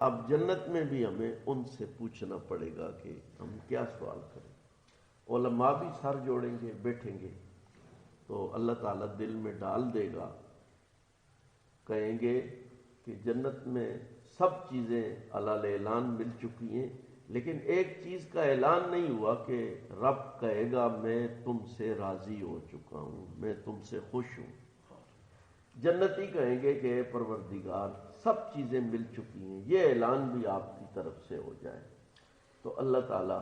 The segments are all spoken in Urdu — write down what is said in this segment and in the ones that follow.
اب جنت میں بھی ہمیں ان سے پوچھنا پڑے گا کہ ہم کیا سوال کریں. علماء بھی سر جوڑیں گے، بیٹھیں گے، تو اللہ تعالیٰ دل میں ڈال دے گا، کہیں گے کہ جنت میں سب چیزیں علل اعلان مل چکی ہیں، لیکن ایک چیز کا اعلان نہیں ہوا کہ رب کہے گا میں تم سے راضی ہو چکا ہوں، میں تم سے خوش ہوں. جنتی کہیں گے کہ اے پروردگار سب چیزیں مل چکی ہیں، یہ اعلان بھی آپ کی طرف سے ہو جائے. تو اللہ تعالیٰ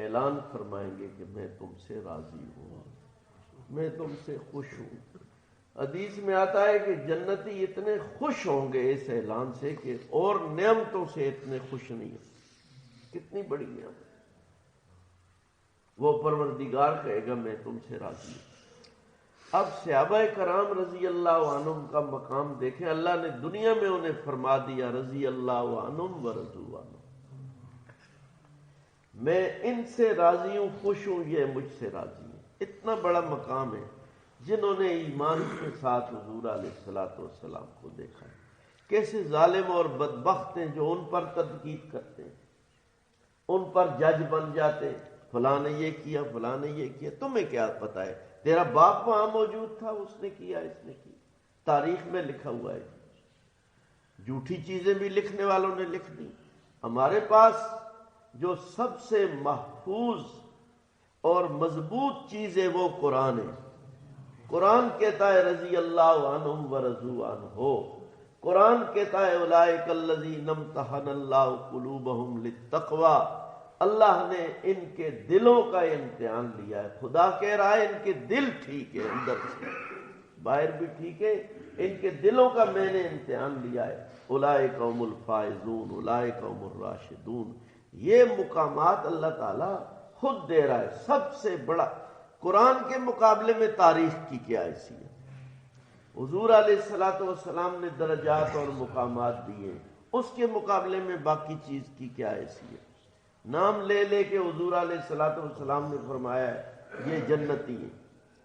اعلان فرمائیں گے کہ میں تم سے راضی ہوں، میں تم سے خوش ہوں. حدیث میں آتا ہے کہ جنتی اتنے خوش ہوں گے اس اعلان سے کہ اور نعمتوں سے اتنے خوش نہیں ہیں. کتنی بڑی نعمت. وہ پروردگار کہے گا میں تم سے راضی ہوں. اب صحابہ کرام رضی اللہ عنہم کا مقام دیکھیں. اللہ نے دنیا میں انہیں فرما دیا رضی اللہ عنہم ورضوا عنہ، میں ان سے راضی ہوں، خوش ہوں، یہ مجھ سے راضی ہیں. اتنا بڑا مقام ہے. جنہوں نے ایمان کے ساتھ حضور علیہ الصلوۃ والسلام کو دیکھا ہے، کیسے ظالم اور بدبخت ہیں جو ان پر تنقید کرتے ہیں، ان پر جج بن جاتے ہیں، فلاں نے یہ کیا، فلاں نے یہ کیا. تمہیں کیا پتا ہے؟ تیرا باپ وہاں موجود تھا، اس نے کیا، اس نے کی. تاریخ میں لکھا ہوا ہے. جھوٹی چیزیں بھی لکھنے والوں نے لکھ دی. ہمارے پاس جو سب سے محفوظ اور مضبوط چیز ہے وہ قرآن ہے. قرآن کہتا ہے رضی اللہ عنہم ورضوا عنہ. قرآن کہتا ہے اولئک الذین امتحن اللہ قلوبہم للتقوی. اللہ نے ان کے دلوں کا امتحان لیا ہے. خدا کہہ رہا ہے ان کے دل ٹھیک ہے، اندر سے، باہر بھی ٹھیک ہے، ان کے دلوں کا میں نے امتحان لیا ہے. اولئک هم الفائزون اولئک هم الراشدون. یہ مقامات اللہ تعالیٰ خود دے رہا ہے. سب سے بڑا قرآن کے مقابلے میں تاریخ کی کیا حیثیت. حضور علیہ الصلوۃ والسلام نے درجات اور مقامات دیے، اس کے مقابلے میں باقی چیز کی کیا حیثیت. نام لے لے کے حضور علیہ الصلوۃ والسلام نے فرمایا ہے یہ جنتی ہیں.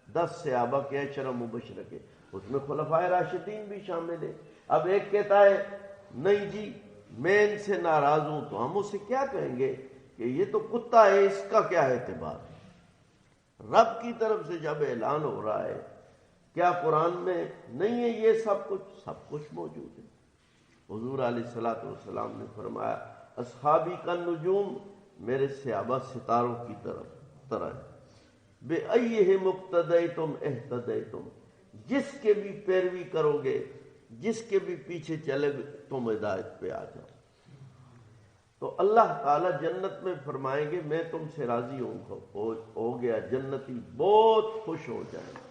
10 صحابہ کے عشرہ مبشرہ، اس میں خلفائے راشدین بھی شامل ہیں. اب ایک کہتا ہے نہیں جی میں ان سے ناراض ہوں، تو ہم اسے کیا کہیں گے کہ یہ تو کتا ہے، اس کا کیا اعتبار ہے. رب کی طرف سے جب اعلان ہو رہا ہے، کیا قرآن میں نہیں ہے یہ سب کچھ موجود ہے. حضور علیہ الصلوۃ والسلام نے فرمایا اصحابی کا نجوم، میرے صحابہ ستاروں کی طرح ہے. بے ایہم اقتدیتم اہتدیتم، جس کے بھی پیروی کرو گے، جس کے بھی پیچھے چلے گے تم ہدایت پہ آ جاؤ. تو اللہ تعالیٰ جنت میں فرمائیں گے میں تم سے راضی ہو گیا. جنتی بہت خوش ہو جائیں گے.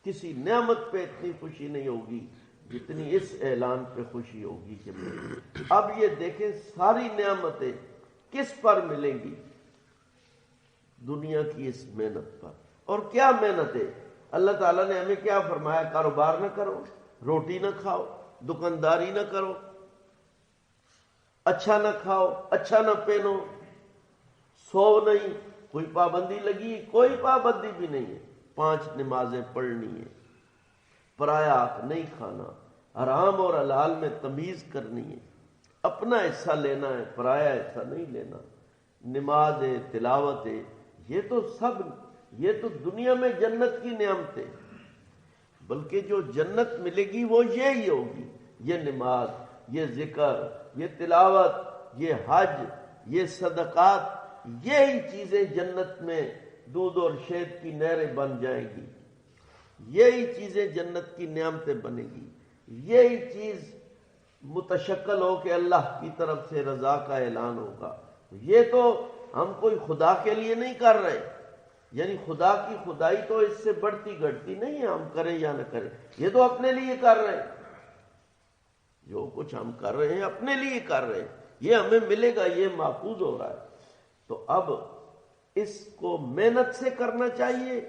کسی نعمت پہ اتنی خوشی نہیں ہوگی جتنی اس اعلان پہ خوشی ہوگی کہ اب یہ دیکھیں ساری نعمتیں کس پر ملیں گی؟ دنیا کی اس محنت پر. اور کیا محنت ہے؟ اللہ تعالیٰ نے ہمیں کیا فرمایا؟ کاروبار نہ کرو، روٹی نہ کھاؤ، دکانداری نہ کرو، اچھا نہ کھاؤ، اچھا نہ پہنو، سو نہیں. کوئی پابندی لگی؟ کوئی پابندی بھی نہیں ہے. 5 نمازیں پڑھنی ہے، پرایا نہیں کھانا، حرام اور حلال میں تمیز کرنی ہے، اپنا حصہ لینا ہے، پرایا حصہ نہیں لینا. نماز ہے، تلاوت ہے، یہ تو دنیا میں جنت کی نعمت ہے. بلکہ جو جنت ملے گی وہ یہی ہوگی. یہ نماز، یہ ذکر، یہ تلاوت، یہ حج، یہ صدقات، یہی چیزیں جنت میں دودھ اور شہد کی نہریں بن جائیں گی. یہی چیزیں جنت کی نعمتیں بنے گی. یہی چیز متشکل ہو کہ اللہ کی طرف سے رضا کا اعلان ہوگا. یہ تو ہم کوئی خدا کے لیے نہیں کر رہے، یعنی خدا کی خدائی تو اس سے بڑھتی گھٹتی نہیں ہے، ہم کریں یا نہ کریں. یہ تو اپنے لیے کر رہے ہیں. جو کچھ ہم کر رہے ہیں اپنے لیے کر رہے ہیں. یہ ہمیں ملے گا، یہ محفوظ ہو رہا ہے. تو اب اس کو محنت سے کرنا چاہیے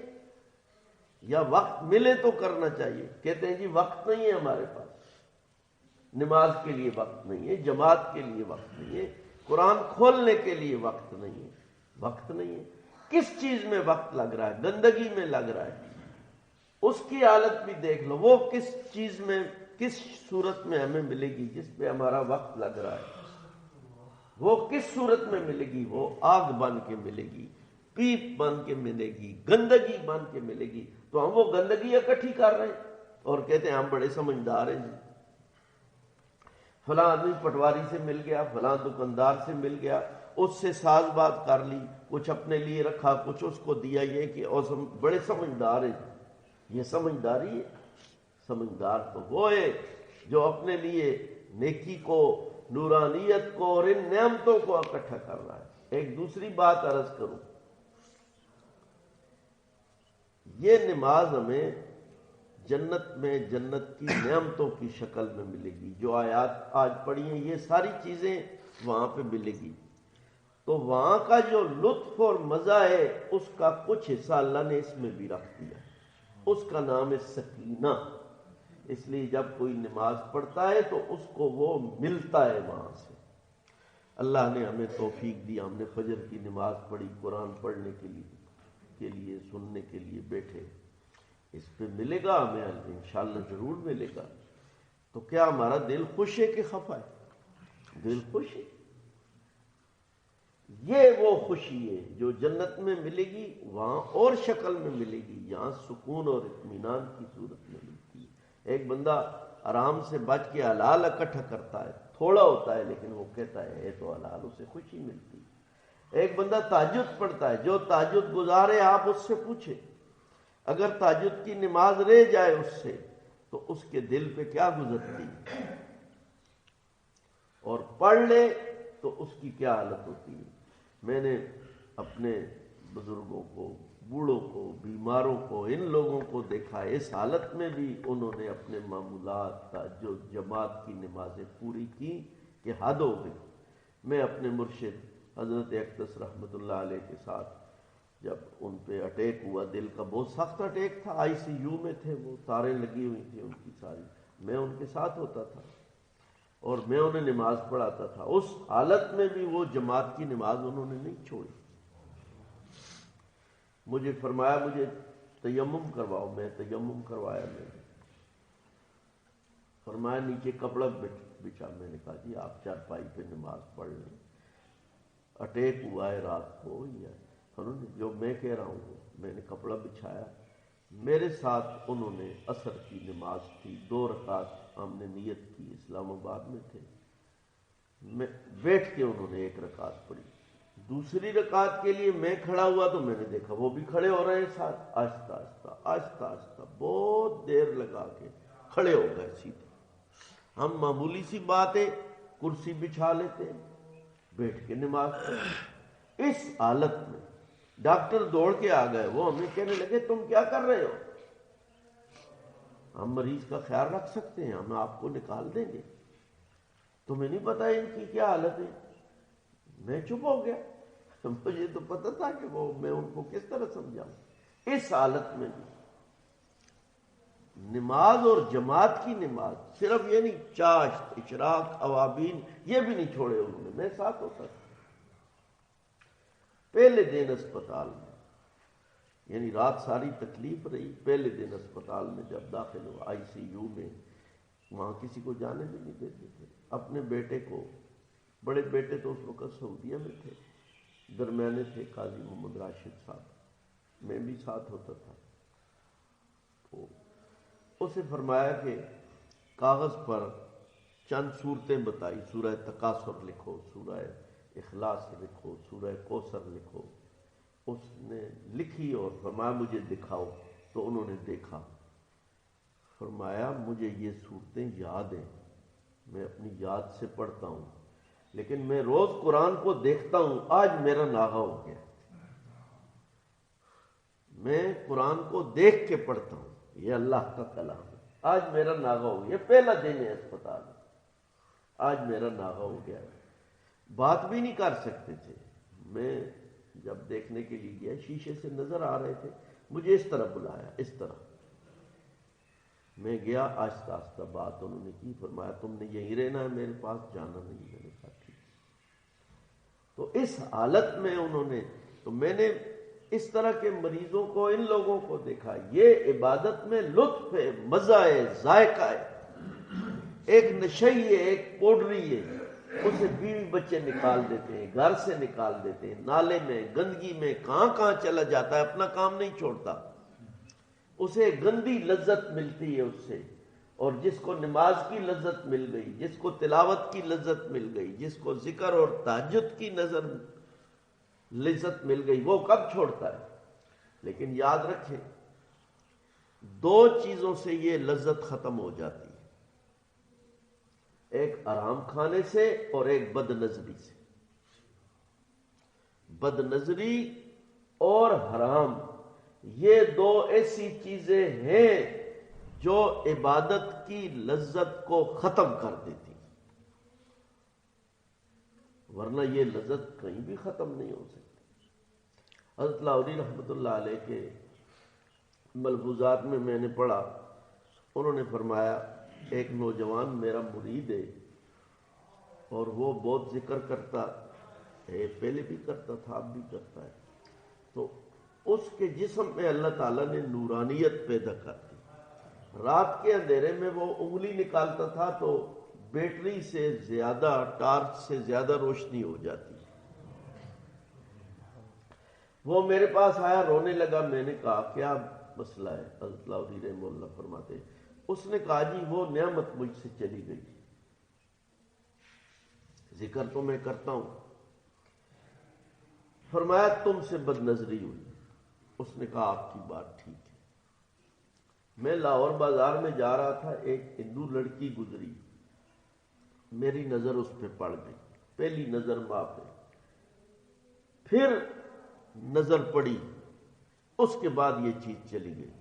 یا وقت ملے تو کرنا چاہیے. کہتے ہیں جی وقت نہیں ہے ہمارے پاس، نماز کے لیے وقت نہیں ہے، جماعت کے لیے وقت نہیں ہے، قرآن کھولنے کے لیے وقت نہیں ہے. وقت نہیں ہے. کس چیز میں وقت لگ رہا ہے؟ گندگی میں لگ رہا ہے. اس کی حالت بھی دیکھ لو. وہ کس چیز میں کس صورت میں ہمیں ملے گی جس پہ ہمارا وقت لگ رہا ہے، وہ کس صورت میں ملے گی؟ وہ آگ بن کے ملے گی، پیپ بن کے ملے گی، گندگی بن کے ملے گی۔ تو ہم وہ گندگی اکٹھی کر رہے ہیں اور کہتے ہیں ہم بڑے سمجھدار ہیں جی، فلاں آدمی پٹواری سے مل گیا، فلاں دکاندار سے مل گیا، اس سے ساز بات کر لی، کچھ اپنے لیے رکھا، کچھ اس کو دیا، یہ کہ اور بڑے سمجھدار ہیں۔ یہ سمجھداری ہے؟ سمجھدار تو وہ ہے جو اپنے لیے نیکی کو، نورانیت کو اور ان نعمتوں کو اکٹھا کر رہا ہے۔ ایک دوسری بات عرض کروں، یہ نماز ہمیں جنت میں جنت کی نعمتوں کی شکل میں ملے گی۔ جو آیات آج پڑھی ہیں یہ ساری چیزیں وہاں پہ ملے گی، تو وہاں کا جو لطف اور مزہ ہے اس کا کچھ حصہ اللہ نے اس میں بھی رکھ دیا، اس کا نام ہے سکینہ۔ اس لیے جب کوئی نماز پڑھتا ہے تو اس کو وہ ملتا ہے وہاں سے۔ اللہ نے ہمیں توفیق دی، ہم نے فجر کی نماز پڑھی، قرآن پڑھنے کے لیے سننے کے لیے بیٹھے، اس پہ ملے گا ہمیں انشاءاللہ، ضرور ملے گا۔ تو کیا ہمارا دل خوش ہے کہ خفا ہے؟ دل خوش ہے۔ یہ وہ خوشی ہے جو جنت میں ملے گی، وہاں اور شکل میں ملے گی، یہاں سکون اور اطمینان کی صورت میں ملتی ہے۔ ایک بندہ آرام سے بچ کے حلال اکٹھا کرتا ہے، تھوڑا ہوتا ہے لیکن وہ کہتا ہے یہ تو حلال، اسے خوشی ملتی ہے۔ ایک بندہ تہجد پڑھتا ہے، جو تہجد گزارے آپ اس سے پوچھیں، اگر تہجد کی نماز رہ جائے اس سے تو اس کے دل پہ کیا گزرتی ہے، اور پڑھ لے تو اس کی کیا حالت ہوتی ہے۔ میں نے اپنے بزرگوں کو، بوڑھوں کو، بیماروں کو، ان لوگوں کو دیکھا ہے اس حالت میں بھی انہوں نے اپنے معمولات تہجد جماعت کی نمازیں پوری کی کہ حد ہو گئی۔ میں اپنے مرشد حضرت اقدس رحمۃ اللہ علیہ کے ساتھ جب ان پہ اٹیک ہوا، دل کا بہت سخت اٹیک تھا، ICU میں تھے، وہ تاریں لگی ہوئی تھی ان کی ساری، میں ان کے ساتھ ہوتا تھا اور میں انہیں نماز پڑھاتا تھا۔ اس حالت میں بھی وہ جماعت کی نماز انہوں نے نہیں چھوڑی۔ مجھے فرمایا مجھے تیمم کرواؤ، میں تیمم کروایا، میں نے فرمایا نیچے کپڑا بچھا، میں نے کہا جی آپ چارپائی پہ نماز پڑھ لیں، اٹیک ہوا ہے رات کو، یا انہوں نے جو میں کہہ رہا ہوں، میں نے کپڑا بچھایا، میرے ساتھ انہوں نے عصر کی نماز تھی، 2 رکعت ہم نے نیت کی، اسلام آباد میں تھے، میں بیٹھ کے انہوں نے 1 رکعت پڑھی، دوسری رکعت کے لیے میں کھڑا ہوا تو میں نے دیکھا وہ بھی کھڑے ہو رہے ہیں ساتھ، آہستہ آہستہ آہستہ آہستہ بہت دیر لگا کے کھڑے ہو گئے سیدھے۔ ہم معمولی سی بات ہے کرسی بچھا لیتے ہیں، بیٹھ کے نماز پڑھتے۔ اس حالت میں ڈاکٹر دوڑ کے آ گئے، وہ ہمیں کہنے لگے تم کیا کر رہے ہو؟ ہم مریض کا خیال رکھ سکتے ہیں، ہم آپ کو نکال دیں گے، تمہیں نہیں پتا ان کی کیا حالت ہے۔ میں چپ ہو گیا، مجھے تو پتا تھا کہ وہ میں ان کو کس طرح سمجھاؤں۔ اس حالت میں بھی نماز اور جماعت کی نماز، صرف یہ نہیں، چاشت، اشراق، اوابین، یہ بھی نہیں چھوڑے انہوں نے، میں ساتھ ہوتا تھا۔ پہلے دن اسپتال میں، یعنی رات ساری تکلیف رہی، پہلے دن اسپتال میں جب داخل ہوا ICU میں، وہاں کسی کو جانے بھی نہیں دیتے تھے۔ اپنے بیٹے کو، بڑے بیٹے تو اس وقت سعودیہ میں تھے، درمیانے تھے قاضی محمد راشد صاحب، میں بھی ساتھ ہوتا تھا، تو اسے فرمایا کہ کاغذ پر چند صورتیں بتائی، سورہ تکاثر لکھو، سورہ اخلاص لکھو، سورہ کوثر لکھو۔ اس نے لکھی اور فرمایا مجھے دکھاؤ، تو انہوں نے دیکھا، فرمایا مجھے یہ صورتیں یاد ہیں، میں اپنی یاد سے پڑھتا ہوں، لیکن میں روز قرآن کو دیکھتا ہوں، آج میرا ناغہ ہو گیا، میں قرآن کو دیکھ کے پڑھتا ہوں، یہ اللہ کا کلام ہے، آج میرا ناغہ ہو گیا، یہ پہلا دن ہے اسپتال میں، آج میرا ناغہ ہو گیا۔ بات بھی نہیں کر سکتے تھے۔ میں جب دیکھنے کے لیے گیا، شیشے سے نظر آ رہے تھے، مجھے اس طرح بلایا، اس طرح میں گیا، آہستہ آہستہ بات انہوں نے کی، فرمایا تم نے یہیں رہنا ہے، میرے پاس جانا نہیں، میں نے کہا ٹھیک۔ تو اس حالت میں انہوں نے، تو میں نے اس طرح کے مریضوں کو، ان لوگوں کو دیکھا، یہ عبادت میں لطف ہے، مزہ ہے، ذائقہ ہے۔ ایک نشئی ہے، ایک پوڈری ہے، اسے بیوی بچے نکال دیتے ہیں، گھر سے نکال دیتے ہیں، نالے میں، گندگی میں، کہاں کہاں چلا جاتا ہے، اپنا کام نہیں چھوڑتا، اسے گندی لذت ملتی ہے اس سے۔ اور جس کو نماز کی لذت مل گئی، جس کو تلاوت کی لذت مل گئی، جس کو ذکر اور تہجد کی لذت مل گئی، وہ کب چھوڑتا ہے؟ لیکن یاد رکھیں، دو چیزوں سے یہ لذت ختم ہو جاتی ہے، ایک آرام کھانے سے اور ایک بد نظری سے۔ بد نظری اور حرام، یہ دو ایسی چیزیں ہیں جو عبادت کی لذت کو ختم کر دیتی، ورنہ یہ لذت کہیں بھی ختم نہیں ہو سکتی۔ حضرت لاہوری رحمۃ اللہ علیہ کے ملفوظات میں نے پڑھا، انہوں نے فرمایا ایک نوجوان میرا مرید ہے اور وہ بہت ذکر کرتا ہے، پہلے بھی کرتا تھا، اب بھی کرتا ہے، تو اس کے جسم میں اللہ تعالیٰ نے نورانیت پیدا کر دی۔ رات کے اندھیرے میں وہ انگلی نکالتا تھا تو بیٹری سے زیادہ، ٹارچ سے زیادہ روشنی ہو جاتی۔ وہ میرے پاس آیا، رونے لگا، میں نے کہا کیا مسئلہ ہے؟ حضرت لاہوری رحمہ اللہ فرماتے، اس نے کہا جی وہ نعمت مجھ سے چلی گئی، ذکر تو میں کرتا ہوں، فرمایا تم سے بد نظری ہوئی۔ اس نے کہا آپ کی بات ٹھیک ہے۔ میں لاہور بازار میں جا رہا تھا، ایک ہندو لڑکی گزری، میری نظر اس پہ پڑ گئی، پہلی نظر ماں پہ، پھر نظر پڑی، اس کے بعد یہ چیز چلی گئی۔